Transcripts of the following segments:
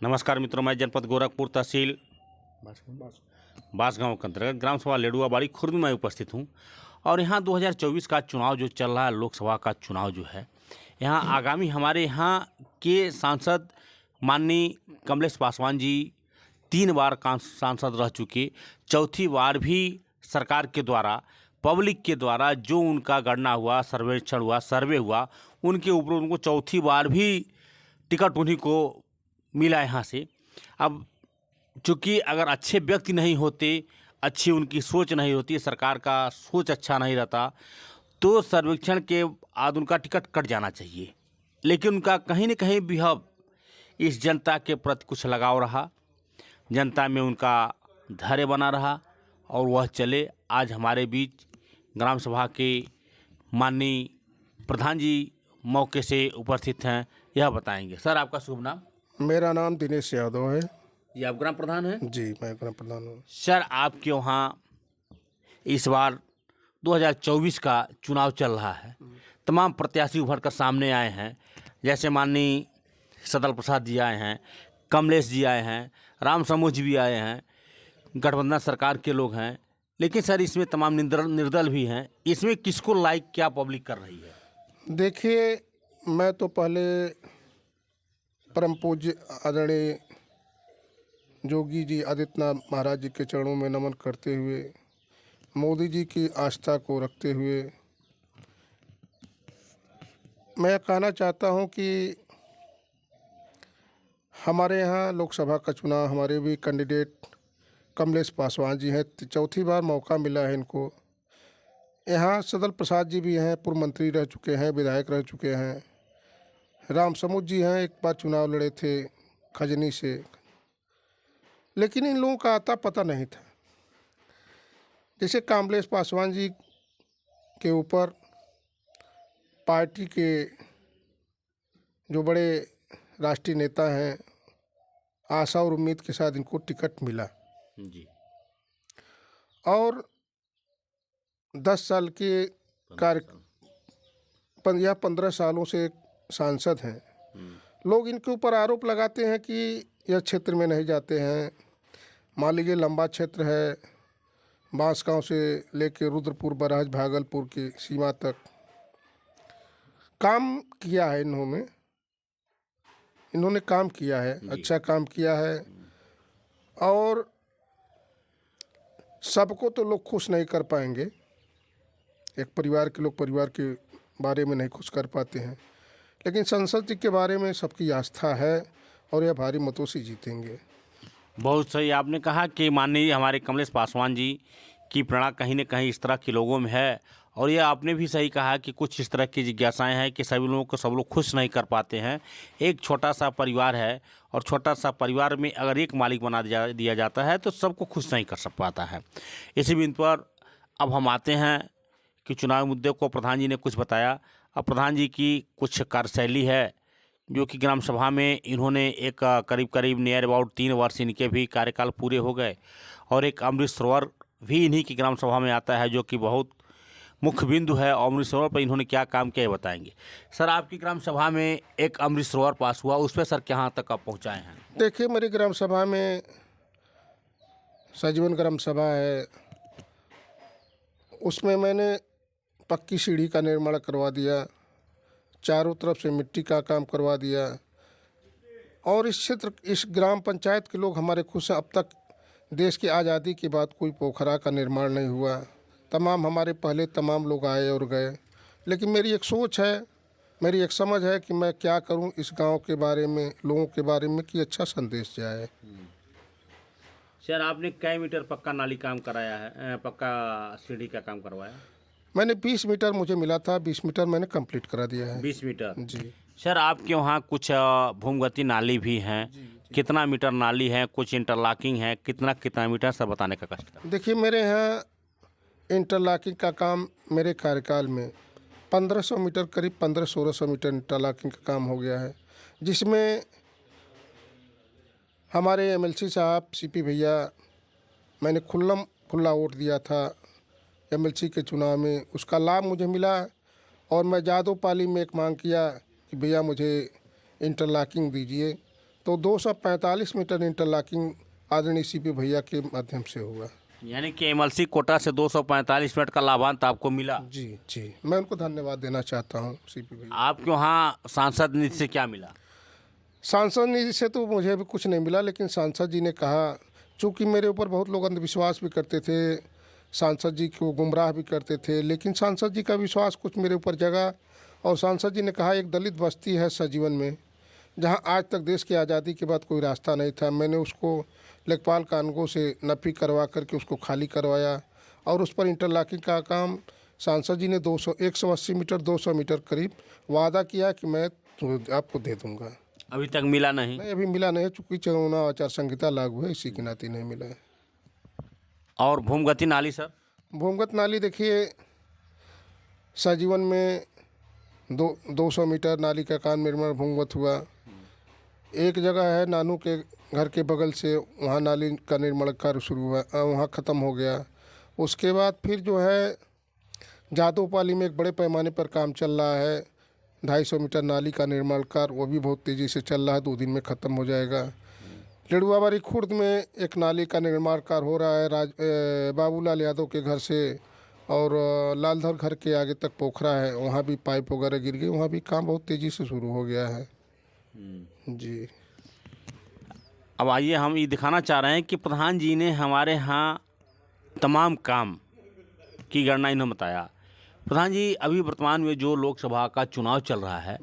नमस्कार मित्रों, मैं जनपद गोरखपुर तहसील बांसगांव के अंतर्गत ग्राम सभा लेडुआबाड़ी खुर्द में उपस्थित हूं। और यहाँ 2024 का चुनाव जो चल रहा है, लोकसभा का चुनाव जो है, यहाँ आगामी हमारे यहाँ के सांसद माननीय कमलेश पासवान जी 3 बार सांसद रह चुके। चौथी बार भी सरकार के द्वारा, पब्लिक के द्वारा जो उनका गणना हुआ, सर्वेक्षण हुआ, सर्वे हुआ, उनके ऊपर उनको चौथी बार भी टिकट उन्हीं को मिला यहाँ से। अब चूँकि अगर अच्छे व्यक्ति नहीं होते, अच्छी उनकी सोच नहीं होती, सरकार का सोच अच्छा नहीं रहता, तो सर्वेक्षण के बाद उनका टिकट कट जाना चाहिए। लेकिन उनका कहीं न कहीं बिहेव इस जनता के प्रति कुछ लगाव रहा, जनता में उनका धैर्य बना रहा और वह चले। आज हमारे बीच ग्राम सभा के माननीय प्रधान जी मौके से उपस्थित हैं, यह बताएंगे। सर, आपका शुभ नाम? मेरा नाम दिनेश यादव है। जी, आप ग्राम प्रधान हैं? जी, मैं ग्राम प्रधान हूँ। सर, आपके वहाँ इस बार 2024 का चुनाव चल रहा है, तमाम प्रत्याशी उभर कर सामने आए हैं। जैसे माननीय सदल प्रसाद जी आए हैं, कमलेश जी आए हैं, राम समूह जी भी आए हैं, गठबंधन सरकार के लोग हैं। लेकिन सर, इसमें तमाम निर्दल भी हैं। इसमें किसको लाइक क्या पब्लिक कर रही है? देखिए, मैं तो पहले परम पूज्य आदरणीय योगी जी आदित्यनाथ महाराज जी के चरणों में नमन करते हुए, मोदी जी की आस्था को रखते हुए, मैं कहना चाहता हूं कि हमारे यहाँ लोकसभा का चुनाव, हमारे भी कैंडिडेट कमलेश पासवान जी हैं। चौथी बार मौका मिला है इनको। यहाँ सदल प्रसाद जी भी हैं, पूर्व मंत्री रह चुके हैं, विधायक रह चुके हैं। राम समूह जी हैं, एक बार चुनाव लड़े थे खजनी से, लेकिन इन लोगों का आता पता नहीं था। जैसे कमलेश पासवान जी के ऊपर पार्टी के जो बड़े राष्ट्रीय नेता हैं, आशा और उम्मीद के साथ इनको टिकट मिला जी। और 10 साल के या 15 सालों से सांसद हैं। लोग इनके ऊपर आरोप लगाते हैं कि यह क्षेत्र में नहीं जाते हैं। मान लीजिए, लंबा क्षेत्र है, बांसगांव से लेकर रुद्रपुर, बरहज, भागलपुर की सीमा तक काम किया है इन्होंने काम किया है, अच्छा काम किया है। और सबको तो लोग खुश नहीं कर पाएंगे। एक परिवार के लोग परिवार के बारे में नहीं खुश कर पाते हैं, लेकिन संसद जी के बारे में सबकी आस्था है और यह भारी मतों से जीतेंगे। बहुत सही आपने कहा कि माननीय हमारे कमलेश पासवान जी की प्रेरणा कहीं न कहीं इस तरह के लोगों में है। और यह आपने भी सही कहा कि कुछ इस तरह की जिज्ञासाएं हैं कि सभी लोगों को सब लोग खुश नहीं कर पाते हैं। एक छोटा सा परिवार है और छोटा सा परिवार में अगर एक मालिक बना दिया जाता है तो सबको खुश नहीं कर सक पाता है। इसी बिंदु पर अब हम आते हैं कि चुनाव मुद्दे को प्रधान जी ने कुछ बताया। अब प्रधान जी की कुछ कार्यशैली है जो कि ग्राम सभा में इन्होंने एक करीब नियर अबाउट 3 वर्ष इनके भी कार्यकाल पूरे हो गए। और एक अमृत सरोवर भी इन्हीं की ग्राम सभा में आता है, जो कि बहुत मुख्य बिंदु है। अमृत सरोवर पर इन्होंने क्या काम किया, ये बताएंगे। सर, आपकी ग्राम सभा में एक अमृत सरोवर पास हुआ, उस पर सर कहाँ तक आप पहुँचाए हैं? देखिए, मेरी ग्राम सभा में सजीवन ग्राम सभा है, उसमें मैंने पक्की सीढ़ी का निर्माण करवा दिया, चारों तरफ से मिट्टी का काम करवा दिया। और इस ग्राम पंचायत के लोग हमारे खुश हैं। अब तक देश की आज़ादी के बाद कोई पोखरा का निर्माण नहीं हुआ। तमाम लोग आए और गए, लेकिन मेरी एक सोच है, मेरी एक समझ है कि मैं क्या करूं इस गांव के बारे में, लोगों के बारे में, कि अच्छा संदेश जाए। सर, आपने कई मीटर पक्का नाली काम कराया है, पक्का सीढ़ी का काम करवाया? मैंने 20 मीटर मुझे मिला था, 20 मीटर मैंने कंप्लीट करा दिया है। 20 मीटर? जी। सर, आपके वहाँ कुछ भूमगति नाली भी हैं? कितना मीटर नाली है, कुछ इंटरलॉकिंग है, कितना मीटर, सब बताने का कष्ट करें। देखिए, मेरे यहाँ इंटरलॉकिंग का काम मेरे कार्यकाल में 1500 मीटर, करीब 1500-1600 मीटर इंटरलॉकिंग का काम हो गया है, जिसमें हमारे एमएलसी साहब सीपी भैया, मैंने खुला वोट दिया था एमएलसी के चुनाव में, उसका लाभ मुझे मिला। और मैं जादोपाली में एक मांग किया कि भैया मुझे इंटरलॉकिंग दीजिए, तो 245 मीटर इंटरलॉकिंग आदरणीय सीपी भैया के माध्यम से हुआ। यानी कि एमएलसी कोटा से 245 मिनट का लाभांश आपको मिला। जी जी, मैं उनको धन्यवाद देना चाहता हूँ सीपी भैया। आपके वहाँ सांसद निधि से क्या मिला? सांसद निधि से तो मुझे अभी कुछ नहीं मिला, लेकिन सांसद जी ने कहा, चूँकि मेरे ऊपर बहुत लोग अंधविश्वास भी करते थे, सांसद जी को गुमराह भी करते थे, लेकिन सांसद जी का विश्वास कुछ मेरे ऊपर जगा और सांसद जी ने कहा एक दलित बस्ती है सजीवन में, जहां आज तक देश की आज़ादी के बाद कोई रास्ता नहीं था। मैंने उसको लेखपाल कानगो से नफ़ी करवा करके उसको खाली करवाया और उस पर इंटरलॉकिंग का काम सांसद जी ने 180 मीटर 200 मीटर करीब वादा किया कि मैं आपको दे दूंगा। अभी तक मिला नहीं। नहीं, अभी मिला नहीं, चूँकि चुनाव आचार संहिता लागू है, इसी के नाते नहीं मिला है। और भूमगति नाली सर? भूमगत नाली देखिए, सजीवन में 200 मीटर नाली का काम निर्माण भूमगत हुआ। एक जगह है नानू के घर के बगल से, वहाँ नाली का निर्माण कार्य शुरू हुआ, वहाँ ख़त्म हो गया। उसके बाद फिर जो है जादोपाली में एक बड़े पैमाने पर काम चल रहा है, 250 मीटर नाली का निर्माण कार्य, वो भी बहुत तेज़ी से चल रहा है, 2 दिन में ख़त्म हो जाएगा। लेडुआबाड़ी खुर्द में एक नाली का निर्माण कार्य हो रहा है बाबूलाल यादव के घर से, और लालधर घर के आगे तक पोखरा है, वहाँ भी पाइप वगैरह गिर गई, वहाँ भी काम बहुत तेज़ी से शुरू हो गया है। जी। अब आइए हम ये दिखाना चाह रहे हैं कि प्रधान जी ने हमारे यहाँ तमाम काम की गणना इन्होंने बताया। प्रधान जी, अभी वर्तमान में जो लोकसभा का चुनाव चल रहा है,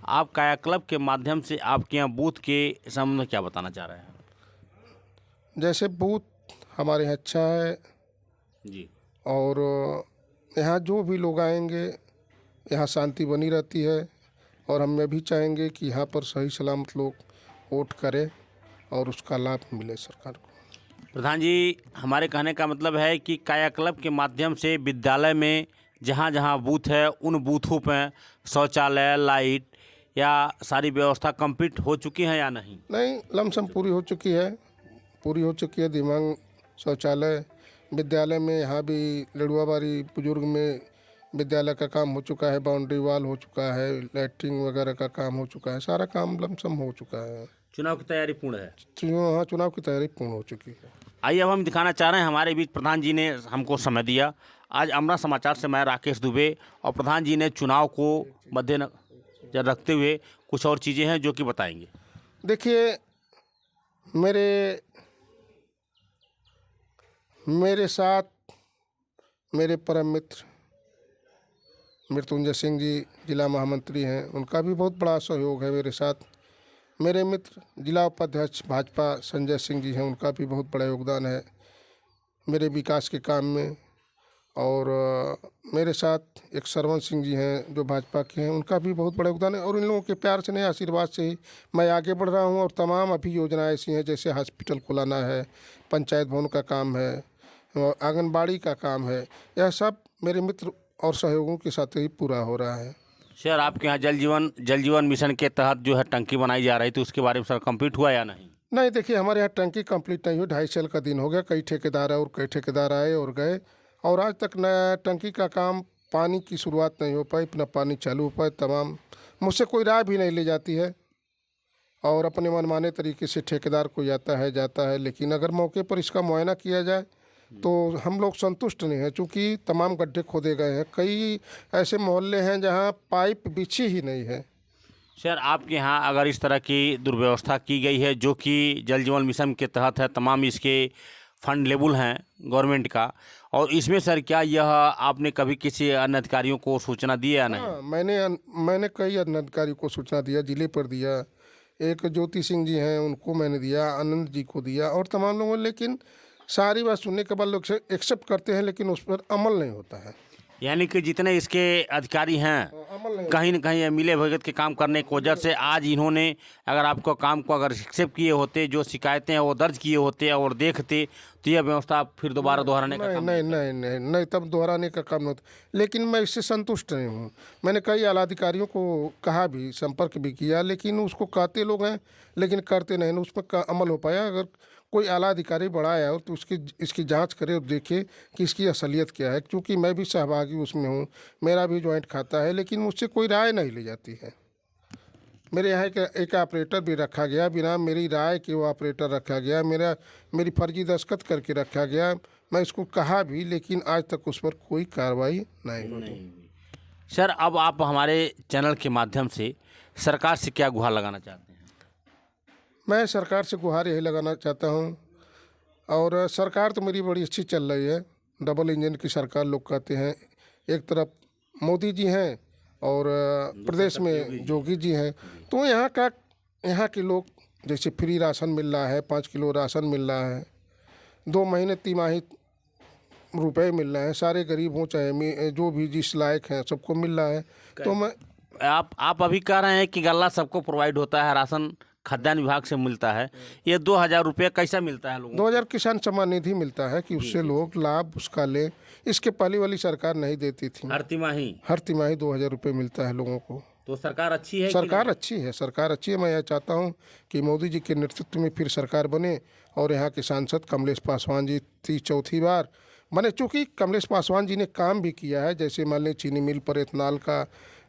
आप कायाकल्प के माध्यम से आपके यहाँ बूथ के संबंध में क्या बताना चाह रहे हैं? जैसे बूथ हमारे यहाँ अच्छा है जी। और यहाँ जो भी लोग आएंगे यहाँ शांति बनी रहती है, और हम ये भी चाहेंगे कि यहाँ पर सही सलामत लोग वोट करें और उसका लाभ मिले सरकार को। प्रधान जी, हमारे कहने का मतलब है कि कायाकल्प के माध्यम से विद्यालय में जहाँ जहाँ बूथ है उन बूथों पर शौचालय, लाइट या सारी व्यवस्था कंप्लीट हो चुकी है या नहीं? नहीं, लमसम पूरी हो चुकी है। दिमाग शौचालय विद्यालय में, यहाँ भी लड़ुआबाड़ी बुजुर्ग में विद्यालय का काम हो चुका है, बाउंड्री वाल हो चुका है, लैट्रिन वगैरह का काम हो चुका है, सारा काम लमसम हो चुका है। चुनाव की तैयारी पूर्ण है? हाँ, चुनाव की तैयारी पूर्ण हो चुकी है। आइए अब हम दिखाना चाह रहे हैं, हमारे बीच प्रधान जी ने हमको समय दिया। आज अमरा समाचार से मैं राकेश दुबे, और प्रधान जी ने चुनाव को मद्देनजर रखते हुए कुछ और चीज़ें हैं जो कि बताएंगे। देखिए, मेरे साथ मेरे परम मित्र मृत्युंजय सिंह जी जिला महामंत्री हैं, उनका भी बहुत बड़ा सहयोग है मेरे साथ। मेरे मित्र जिला उपाध्यक्ष भाजपा संजय सिंह जी हैं, उनका भी बहुत बड़ा योगदान है मेरे विकास के काम में। और मेरे साथ एक सरवण सिंह जी हैं जो भाजपा के हैं, उनका भी बहुत बड़ा योगदान है। और इन लोगों के प्यार से, आशीर्वाद से ही मैं आगे बढ़ रहा हूं। और तमाम अभी योजनाएं ऐसी हैं, जैसे हॉस्पिटल खुलाना है, पंचायत भवन का काम है, आंगनबाड़ी का काम है, यह सब मेरे मित्र और सहयोगों के साथ ही पूरा हो रहा है। सर, आपके यहाँ जल जीवन मिशन के तहत जो है टंकी बनाई जा रही थी, उसके बारे में सर कंप्लीट हुआ या नहीं? नहीं, देखिए, हमारे यहाँ टंकी कंप्लीट नहीं हुई, 2.5 साल का दिन हो गया। कई ठेकेदार आए और गए, और आज तक नया टंकी का काम, पानी की शुरुआत नहीं हो पाई, न पानी चालू हो पाए। तमाम मुझसे कोई राय भी नहीं ली जाती है, और अपने मनमाने तरीके से ठेकेदार को जाता है। लेकिन अगर मौके पर इसका मुआयना किया जाए तो हम लोग संतुष्ट नहीं हैं, क्योंकि तमाम गड्ढे खोदे गए हैं। कई ऐसे मोहल्ले हैं जहां पाइप बिछी ही नहीं है। सर, आपके यहाँ अगर इस तरह की दुर्व्यवस्था की गई है जो कि जल जीवन मिशन के तहत है, तमाम इसके फंड लेबल हैं गवर्नमेंट का, और इसमें सर क्या यह आपने कभी किसी अन्य अधिकारियों को सूचना दी या नहीं? हाँ, मैंने कई अन्य अधिकारियों को सूचना दिया, जिले पर दिया, एक ज्योति सिंह जी हैं उनको मैंने दिया, आनंद जी को दिया, और तमाम लोगों, लेकिन सारी बात सुनने के बाद लोग एक्सेप्ट करते हैं, लेकिन उस पर अमल नहीं होता है। यानी कि जितने इसके अधिकारी हैं, अमल नहीं। कहीं न कहीं मिले भगत के काम करने की वजह से आज इन्होंने अगर आपको काम को अगर एक्सेप्ट किए होते, जो शिकायतें हैं वो दर्ज किए होते और देखते, तो यह व्यवस्था फिर दोबारा दोहराने का काम नहीं, तब दोहराने का काम नहीं होता। लेकिन मैं इससे संतुष्ट नहीं हूँ। मैंने कई आला अधिकारियों को कहा भी, संपर्क भी किया, लेकिन उसको कहते लोग हैं लेकिन करते नहीं, उस पर अमल हो पाया। अगर कोई आला अधिकारी बड़ा आया हो तो इसकी जांच करे और देखे कि इसकी असलियत क्या है, क्योंकि मैं भी सहभागी उसमें हूँ, मेरा भी ज्वाइंट खाता है, लेकिन मुझसे कोई राय नहीं ली जाती है। मेरे यहाँ एक ऑपरेटर भी रखा गया, बिना मेरी राय के वो ऑपरेटर रखा गया, मेरी फर्जी दस्तखत करके रखा गया। मैं इसको कहा भी, लेकिन आज तक उस पर कोई कार्रवाई नहीं हुई। सर, अब आप हमारे चैनल के माध्यम से सरकार से क्या गुहार लगाना चाहते हैं? मैं सरकार से गुहार यही लगाना चाहता हूँ, और सरकार तो मेरी बड़ी अच्छी चल रही है। डबल इंजन की सरकार लोग कहते हैं। एक तरफ मोदी जी हैं और प्रदेश में योगी जी हैं। तो यहाँ के लोग, जैसे फ्री राशन मिल रहा है, 5 किलो राशन मिल रहा है, 2 महीने तिमाही रुपए मिल रहे हैं, सारे गरीब हों चाहे जो भी जिस लायक हैं सबको मिल रहा है। तो मैं आप अभी कह रहे हैं कि गल्ला सबको प्रोवाइड होता है, राशन खाद्यान्न विभाग से मिलता है। ये 2000 रुपये कैसा मिलता है लोगों को? 2000 किसान सम्मान निधि मिलता है कि उससे लोग लाभ उसका ले। इसके पहले वाली सरकार नहीं देती थी। हर तिमाही 2000 रुपये मिलता है लोगों को। तो सरकार अच्छी है? सरकार अच्छी है, सरकार अच्छी है। मैं यह चाहता हूँ कि मोदी जी के नेतृत्व में फिर सरकार बने और यहाँ के सांसद कमलेश पासवान जी चौथी बार बने। चूँकि कमलेश पासवान जी ने काम भी किया है, जैसे मान लें चीनी मिल पर एथेनॉल का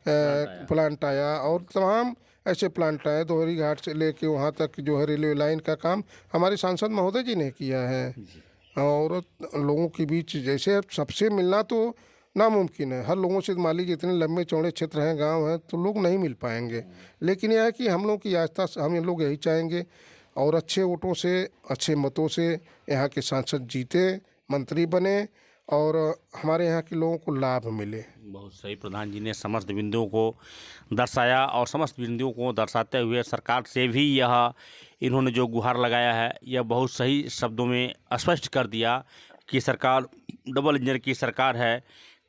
प्लांट आया और तमाम ऐसे प्लांट आए। दोहरी घाट से लेके वहाँ तक जो है रेलवे लाइन का काम हमारे सांसद महोदय जी ने किया है। और लोगों के बीच जैसे सबसे मिलना तो नामुमकिन है। हर लोगों से मान लीजिए इतने लंबे चौड़े क्षेत्र हैं, गांव हैं, तो लोग नहीं मिल पाएंगे। लेकिन यह है कि हम लोग की आस्था, हम लोग यही चाहेंगे और अच्छे वोटों से, अच्छे मतों से यहाँ के सांसद जीते, मंत्री बने और हमारे यहाँ के लोगों को लाभ मिले। बहुत सही, प्रधान जी ने समस्त बिंदुओं को दर्शाया और समस्त बिंदुओं को दर्शाते हुए सरकार से भी यह इन्होंने जो गुहार लगाया है, यह बहुत सही शब्दों में स्पष्ट कर दिया कि सरकार डबल इंजन की सरकार है।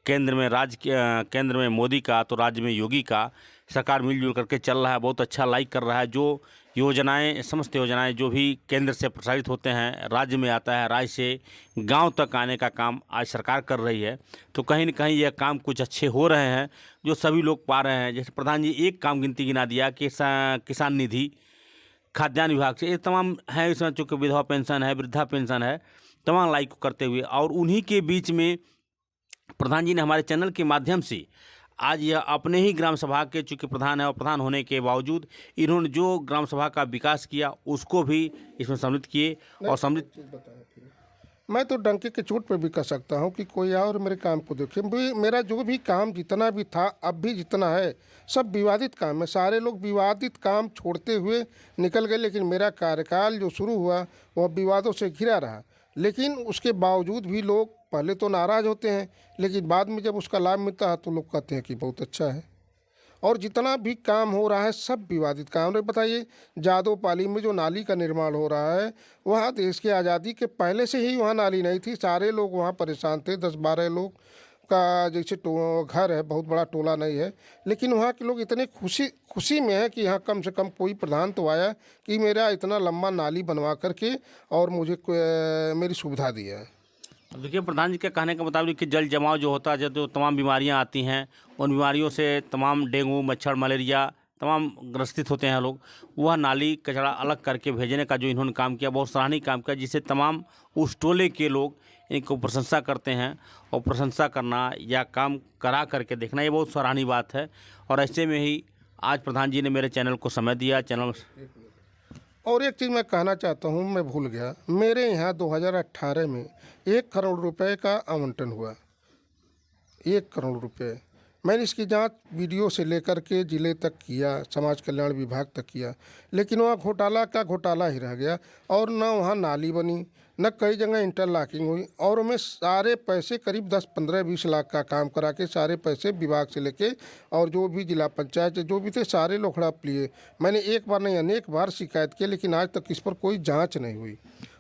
केंद्र में मोदी का तो राज्य में योगी का, सरकार मिलजुल करके चल रहा है। बहुत अच्छा लाइक कर रहा है। जो योजनाएं, समस्त योजनाएं जो भी केंद्र से प्रसारित होते हैं, राज्य में आता है, राज्य से गांव तक आने का काम आज सरकार कर रही है। तो कहीं न कहीं यह काम कुछ अच्छे हो रहे हैं जो सभी लोग पा रहे हैं। जैसे प्रधान जी एक काम गिना दिया कि किसान निधि खाद्यान्न विभाग से, ये तमाम है। इसमें चूँकि विधवा पेंशन है, वृद्धा पेंशन है, तमाम लाइक करते हुए, और उन्हीं के बीच में प्रधान जी ने हमारे चैनल के माध्यम से आज यह अपने ही ग्राम सभा के, चूँकि प्रधान है और प्रधान होने के बावजूद इन्होंने जो ग्राम सभा का विकास किया उसको भी इसमें सम्मिलित किए। और मैं तो डंके के चोट पे भी कह सकता हूँ कि कोई और मेरे काम को देखे। मेरा जो भी काम जितना भी था, अब भी जितना है, सब विवादित काम है। सारे लोग विवादित काम छोड़ते हुए निकल गए, लेकिन मेरा कार्यकाल जो शुरू हुआ वह विवादों से घिरा रहा। लेकिन उसके बावजूद भी लोग पहले तो नाराज़ होते हैं, लेकिन बाद में जब उसका लाभ मिलता है तो लोग कहते हैं कि बहुत अच्छा है। और जितना भी काम हो रहा है सब विवादित काम है। बताइए, जादोपाली में जो नाली का निर्माण हो रहा है, वहाँ देश की आज़ादी के पहले से ही वहाँ नाली नहीं थी। सारे लोग वहाँ परेशान थे। 10-12 लोग का जैसे घर है, बहुत बड़ा टोला नहीं है, लेकिन वहाँ के लोग इतने खुशी में है कि यहाँ कम से कम कोई प्रधान तो आया कि मेरा इतना लंबा नाली बनवा करके और मुझे मेरी सुविधा दिया है। देखिए, प्रधान जी के कहने के मुताबिक कि जल जमाव जो होता है, जो तमाम बीमारियां आती हैं, उन बीमारियों से तमाम डेंगू, मच्छर, मलेरिया तमाम ग्रसित होते हैं लोग। वह नाली कचरा अलग करके भेजने का जो इन्होंने काम किया, बहुत सराहनीय काम किया, जिससे तमाम उस टोले के लोग इनको प्रशंसा करते हैं। और प्रशंसा करना या काम करा करके देखना, ये बहुत सराहनीय बात है। और ऐसे में ही आज प्रधान जी ने मेरे चैनल को समय दिया। और एक चीज़ मैं कहना चाहता हूँ, मैं भूल गया। मेरे यहाँ 2018 में 1 करोड़ रुपए का आवंटन हुआ। 1 करोड़ रुपए। मैंने इसकी जांच वीडियो से लेकर के जिले तक किया, समाज कल्याण विभाग तक किया, लेकिन वहाँ घोटाला का घोटाला ही रह गया। और न वहाँ नाली बनी, न कई जगह इंटरलॉकिंग हुई। और मैं सारे पैसे करीब 10, 15, 20 लाख का काम करा के सारे पैसे विभाग से लेके और जो भी जिला पंचायत जो भी थे सारे लोग हड़प लिए। मैंने एक बार नहीं अनेक बार शिकायत की, लेकिन आज तक इस पर कोई जांच नहीं हुई।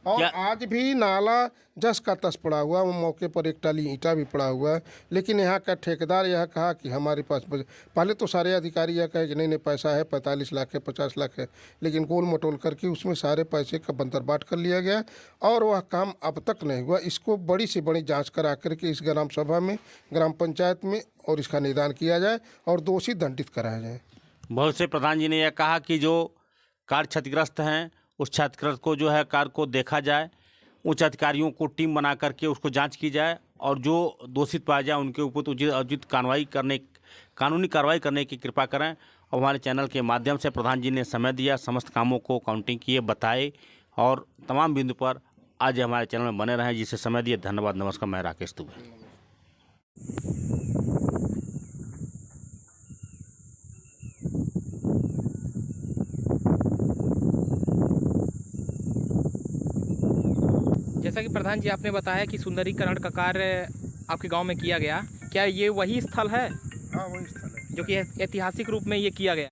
और आज भी नाला जस का तस पड़ा हुआ, वो मौके पर एक टाली ईंटा भी पड़ा हुआ है। लेकिन यहाँ का ठेकेदार यह कहा कि हमारे पास पहले तो सारे अधिकारी यह कहे कि नहीं पैसा है, 45 लाख है, 50 लाख है, लेकिन गोल मटोल करके उसमें सारे पैसे का बंदरबाट कर लिया गया और वह काम अब तक नहीं हुआ। इसको बड़ी से बड़ी जाँच करा करके इस ग्राम सभा में, ग्राम पंचायत में और इसका निदान किया जाए और दोषी दंडित कराया जाए। बहुत से प्रधान जी ने यह कहा कि जो कार्य क्षतिग्रस्त हैं उस क्षतिग्रस्त को जो है कार्य को देखा जाए, उच्च अधिकारियों को टीम बना करके उसको जांच की जाए और जो दोषित पाया जाए उनके ऊपर उचित कानूनी कार्रवाई करने की कृपा करें। और हमारे चैनल के माध्यम से प्रधान जी ने समय दिया, समस्त कामों को काउंटिंग किए, बताए और तमाम बिंदु पर आज हमारे चैनल में बने रहें। जिसे समय दिए धन्यवाद। नमस्कार, मैं राकेश दुबे। जैसा कि प्रधान जी आपने बताया कि सुंदरीकरण का कार्य आपके गांव में किया गया, क्या ये वही स्थल है हाँ, वही स्थल है। जो कि ऐतिहासिक रूप में ये किया गया?